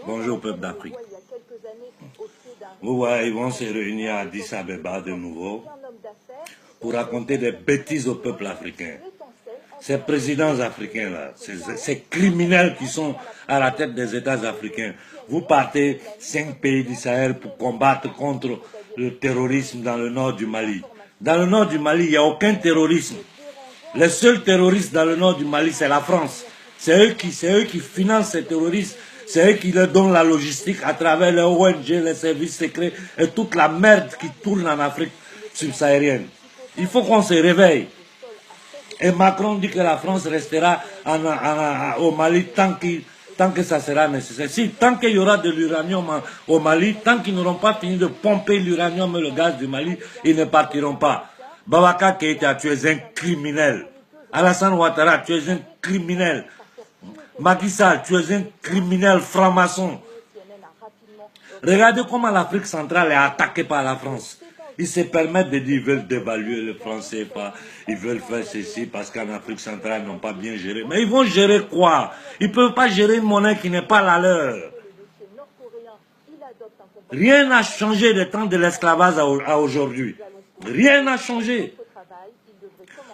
Bonjour peuple d'Afrique. Vous voyez, ils vont se réunir à Addis Abeba de nouveau pour raconter des bêtises au peuple africain. Ces présidents africains là, ces criminels qui sont à la tête des États africains, vous partez 5 pays du Sahel pour combattre contre le terrorisme dans le nord du Mali. Dans le nord du Mali, il n'y a aucun terrorisme. Les seuls terroristes dans le nord du Mali, c'est la France. C'est eux qui financent ces terroristes. C'est eux qui leur donnent la logistique à travers les ONG, les services secrets et toute la merde qui tourne en Afrique subsaharienne. Il faut qu'on se réveille. Et Macron dit que la France restera au Mali tant que ça sera nécessaire. Si, tant qu'il y aura de l'uranium au Mali, tant qu'ils n'auront pas fini de pomper l'uranium et le gaz du Mali, ils ne partiront pas. Boubacar Keïta, tu es un criminel. Alassane Ouattara, tu es un criminel. Macky Sall, tu es un criminel franc-maçon. Regardez comment l'Afrique centrale est attaquée par la France. Ils se permettent de dire qu'ils veulent dévaluer le franc CFA, ils veulent faire ceci parce qu'en Afrique centrale, ils n'ont pas bien géré. Mais ils vont gérer quoi? Ils ne peuvent pas gérer une monnaie qui n'est pas la leur. Rien n'a changé des temps de l'esclavage à aujourd'hui. Rien n'a changé.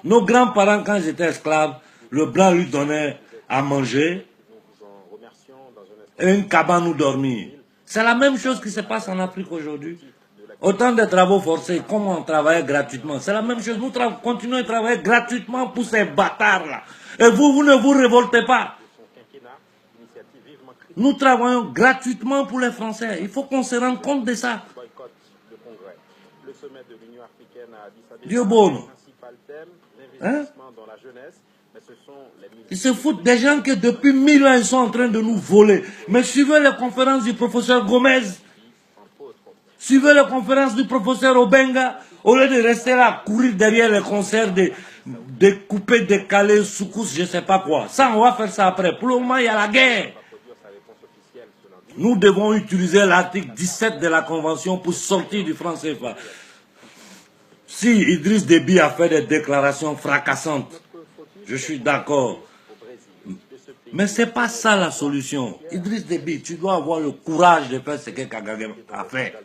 Nos grands-parents, quand ils étaient esclaves, le blanc lui donnait à manger et une cabane où dormir. C'est la même chose qui se passe en Afrique aujourd'hui. Autant de travaux forcés, comme on travaillait gratuitement. C'est la même chose. Nous continuons à travailler gratuitement pour ces bâtards-là. Et vous ne vous révoltez pas. Nous travaillons gratuitement pour les Français. Il faut qu'on se rende compte de ça. Dieu bon. Hein? Ils se foutent des gens que depuis 1000 ans, ils sont en train de nous voler. Mais suivez les conférences du professeur Gomez. Suivez les conférences du professeur Obenga. Au lieu de rester là, courir derrière les concerts de couper, décaler, soukous, je ne sais pas quoi. Ça, on va faire ça après. Pour le moment, il y a la guerre. Nous devons utiliser l'article 17 de la Convention pour sortir du franc CFA. Si Idriss Déby a fait des déclarations fracassantes, je suis d'accord. Mais ce n'est pas ça la solution. Idriss Déby, tu dois avoir le courage de faire ce que Kagame a fait.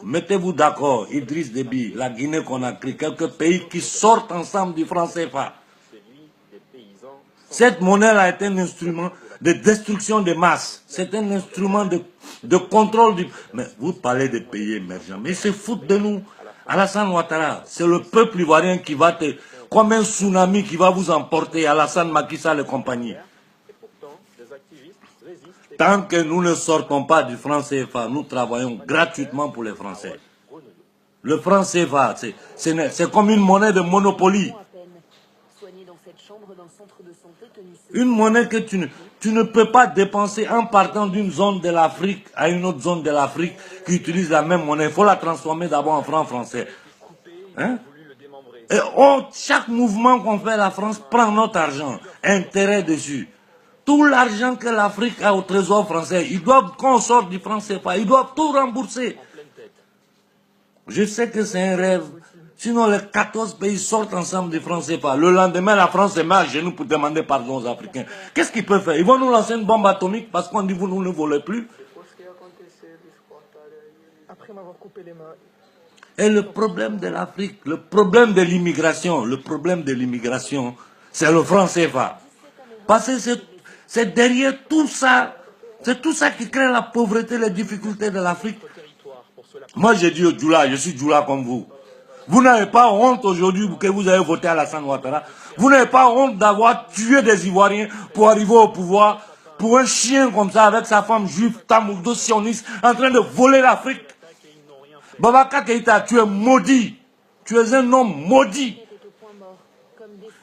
Mettez-vous d'accord, Idriss Déby, la Guinée-Conakry, quelques pays qui sortent ensemble du franc CFA. Cette monnaie-là est un instrument de destruction de masse. C'est un instrument de contrôle du... Mais vous parlez de pays émergents, mais ils se foutent de nous. Alassane Ouattara, c'est le peuple ivoirien qui va te... Comme un tsunami qui va vous emporter, Alassane, Macky Sall et compagnie. Tant que nous ne sortons pas du franc CFA, nous travaillons gratuitement pour les Français. Le franc CFA, c'est comme une monnaie de Monopoly. Une monnaie que tu ne peux pas dépenser en partant d'une zone de l'Afrique à une autre zone de l'Afrique qui utilise la même monnaie. Il faut la transformer d'abord en franc français. Hein? Et chaque mouvement qu'on fait, la France prend notre argent, intérêt dessus. Tout l'argent que l'Afrique a au trésor français, ils doivent, quand on sort du franc CFA, ils doivent tout rembourser. Je sais que c'est un rêve. Sinon, les 14 pays sortent ensemble du franc CFA. Le lendemain, la France se met à genoux pour demander pardon aux Africains. Qu'est-ce qu'ils peuvent faire? Ils vont nous lancer une bombe atomique parce qu'on dit vous nous ne volez plus. Et le problème de l'Afrique, le problème de l'immigration, c'est le franc CFA. Parce que c'est derrière tout ça, c'est tout ça qui crée la pauvreté, les difficultés de l'Afrique. Moi, j'ai dit au Djoula, je suis Djoula comme vous. Vous n'avez pas honte aujourd'hui que vous avez voté à Alassane Ouattara. Vous n'avez pas honte d'avoir tué des Ivoiriens pour arriver au pouvoir, pour un chien comme ça, avec sa femme juive, tamourdo, sioniste, en train de voler l'Afrique. Boubacar Keïta, tu es maudit. Tu es un homme maudit.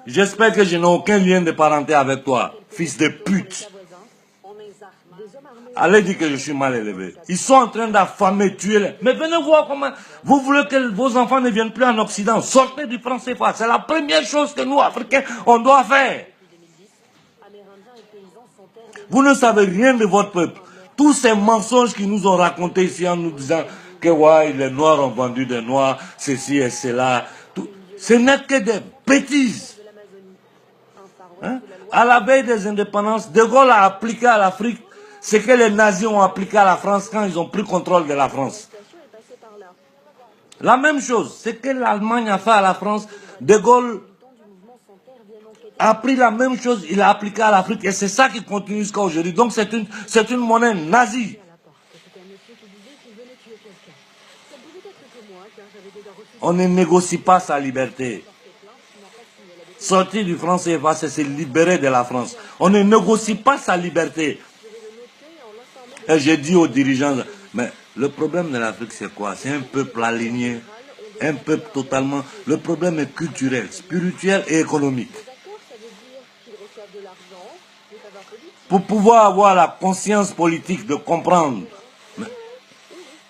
J'espère que je n'ai aucun lien de parenté avec toi, fils de pute. Allez dire que je suis mal élevé. Ils sont en train d'affamer, tuer. Mais venez voir comment... Vous voulez que vos enfants ne viennent plus en Occident. Sortez du franc CFA. C'est la première chose que nous, Africains, on doit faire. Vous ne savez rien de votre peuple. Tous ces mensonges qu'ils nous ont racontés ici en nous disant que ouais, les Noirs ont vendu des Noirs, ceci et cela. Ce n'est que des bêtises. Hein? À la veille des indépendances, De Gaulle a appliqué à l'Afrique ce que les nazis ont appliqué à la France quand ils ont pris contrôle de la France. La même chose, ce que l'Allemagne a fait à la France, De Gaulle a pris la même chose, il a appliqué à l'Afrique et c'est ça qui continue jusqu'à aujourd'hui. Donc c'est une monnaie nazie. On ne négocie pas sa liberté. Sortir du franc CFA, c'est se libérer de la France. On ne négocie pas sa liberté. Et j'ai dit aux dirigeants, mais le problème de l'Afrique, c'est quoi? C'est un peuple aligné, un peuple totalement... Le problème est culturel, spirituel et économique. Pour pouvoir avoir la conscience politique de comprendre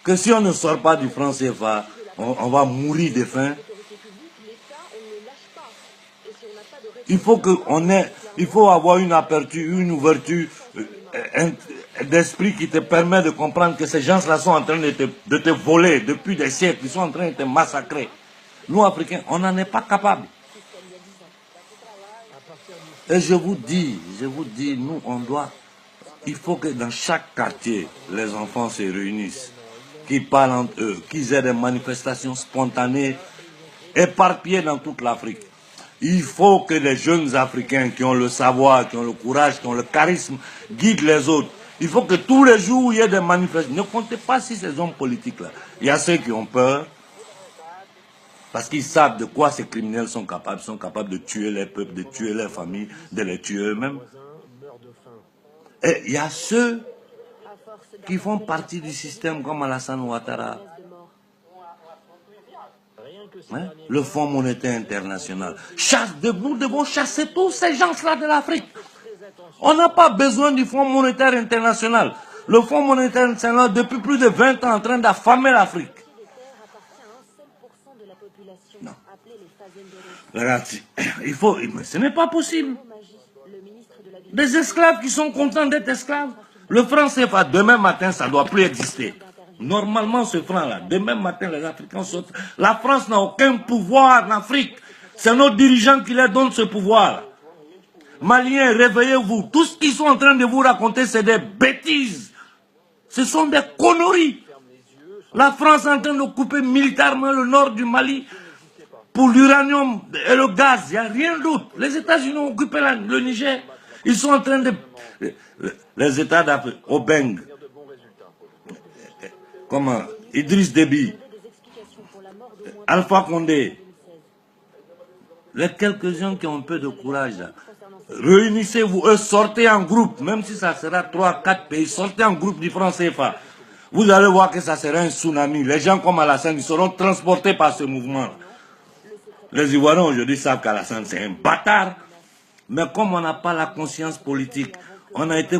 que si on ne sort pas du franc CFA, on va mourir de faim. Il faut avoir une aperture, une ouverture d'esprit qui te permet de comprendre que ces gens-là sont en train de te voler depuis des siècles, ils sont en train de te massacrer. Nous, Africains, on n'en est pas capables. Et je vous dis, nous, il faut que dans chaque quartier, les enfants se réunissent, qu'ils parlent entre eux, qu'ils aient des manifestations spontanées, éparpillées dans toute l'Afrique. Il faut que les jeunes Africains qui ont le savoir, qui ont le courage, qui ont le charisme, guident les autres. Il faut que tous les jours, il y ait des manifestations. Ne comptez pas sur ces hommes politiques-là. Il y a ceux qui ont peur, parce qu'ils savent de quoi ces criminels sont capables. Ils sont capables de tuer les peuples, de tuer leurs familles, de les tuer eux-mêmes. Et il y a ceux qui font partie du système comme Alassane Ouattara. Hein? Le Fonds monétaire international. Nous devons chasser tous ces gens-là de l'Afrique. On n'a pas besoin du Fonds monétaire international. Le Fonds monétaire international, depuis plus de 20 ans, est en train d'affamer l'Afrique. Non. Ragazzi, ce n'est pas possible. Des esclaves qui sont contents d'être esclaves. Le franc CFA, demain matin, ça ne doit plus exister. Normalement, ce franc-là, demain matin, les Africains sortent. La France n'a aucun pouvoir en Afrique. C'est nos dirigeants qui leur donnent ce pouvoir. Maliens, réveillez-vous. Tout ce qu'ils sont en train de vous raconter, c'est des bêtises. Ce sont des conneries. La France est en train de couper militairement le nord du Mali pour l'uranium et le gaz. Il n'y a rien d'autre. Les États-Unis ont occupé le Niger. Ils sont en train de... Les États d'Afrique, Obeng, comment, Idriss Déby, Alpha Condé, les quelques-uns qui ont un peu de courage, là, réunissez-vous, sortez en groupe, même si ça sera 3-4 pays, sortez en groupe du franc CFA. Vous allez voir que ça sera un tsunami. Les gens comme Alassane, ils seront transportés par ce mouvement. Les Ivoiriens aujourd'hui savent qu'Alassane c'est un bâtard. Mais comme on n'a pas la conscience politique, on a été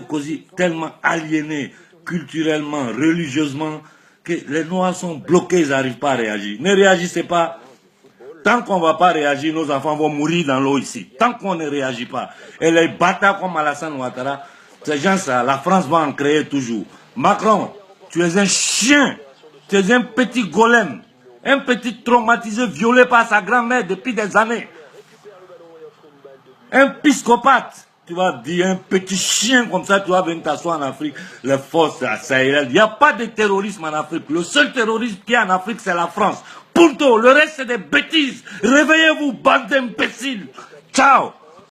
tellement aliénés culturellement, religieusement, que les Noirs sont bloqués, ils n'arrivent pas à réagir. Ne réagissez pas. Tant qu'on ne va pas réagir, nos enfants vont mourir dans l'eau ici. Tant qu'on ne réagit pas. Et les bâtards comme Alassane Ouattara, ces gens-là, la France va en créer toujours. Macron, tu es un chien. Tu es un petit golem. Un petit traumatisé violé par sa grand-mère depuis des années. Un psychopathe. Tu vas dire un petit chien comme ça, tu vas venir t'asseoir en Afrique, les forces sahéliennes. Il n'y a pas de terrorisme en Afrique. Le seul terrorisme qu'il y a en Afrique, c'est la France. Punto. Le reste, c'est des bêtises. Réveillez-vous, bande d'imbéciles. Ciao.